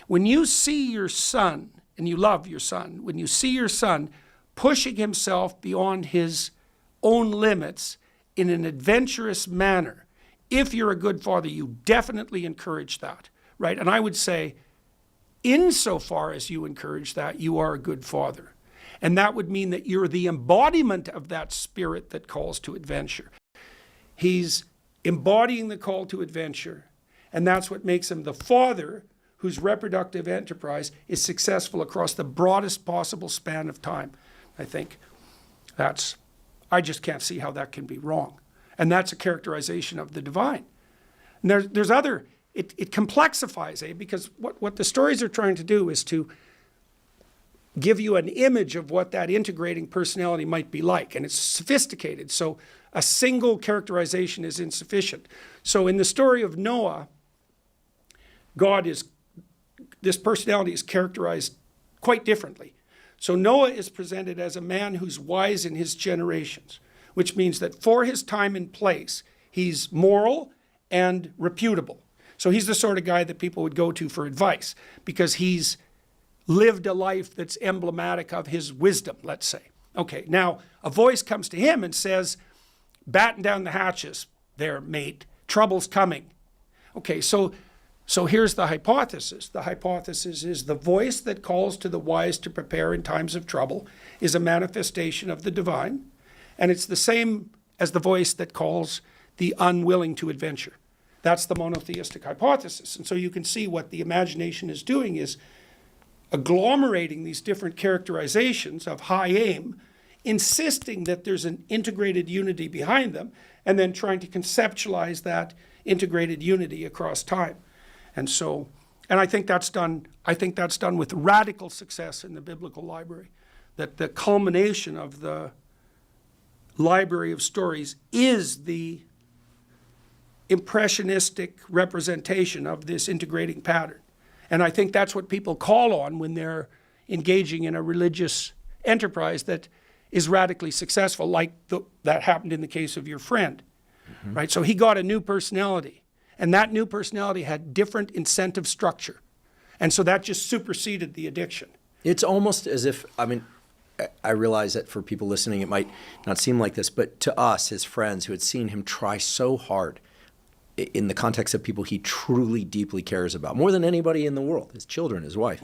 When you see your son, and you love your son, when you see your son pushing himself beyond his own limits in an adventurous manner, if you're a good father, you definitely encourage that, right? And I would say, insofar as you encourage that, you are a good father. And that would mean that you're the embodiment of that spirit that calls to adventure. He's embodying the call to adventure, and that's what makes him the father whose reproductive enterprise is successful across the broadest possible span of time. I think I just can't see how that can be wrong. And that's a characterization of the divine. And there's other, it complexifies, because what the stories are trying to do is to give you an image of what that integrating personality might be like. And it's sophisticated, so a single characterization is insufficient. So in the story of Noah, this personality is characterized quite differently. So Noah is presented as a man who's wise in his generations, which means that for his time and place, he's moral and reputable. So he's the sort of guy that people would go to for advice because he's lived a life that's emblematic of his wisdom, let's say. Okay, now a voice comes to him and says, batten down the hatches there, mate, trouble's coming. Okay, so here's the hypothesis. The hypothesis is the voice that calls to the wise to prepare in times of trouble is a manifestation of the divine, and it's the same as the voice that calls the unwilling to adventure. That's the monotheistic hypothesis. And so you can see what the imagination is doing is agglomerating these different characterizations of high aim, insisting that there's an integrated unity behind them, and then trying to conceptualize that integrated unity across time. And I think that's done with radical success in the biblical library, that the culmination of the library of stories is the impressionistic representation of this integrating pattern. And I think that's what people call on when they're engaging in a religious enterprise that is radically successful, like that happened in the case of your friend, right? So he got a new personality, and that new personality had different incentive structure. And so that just superseded the addiction. It's almost as if, I realize that for people listening, it might not seem like this, but to us, his friends who had seen him try so hard in the context of people he truly deeply cares about, more than anybody in the world, his children, his wife,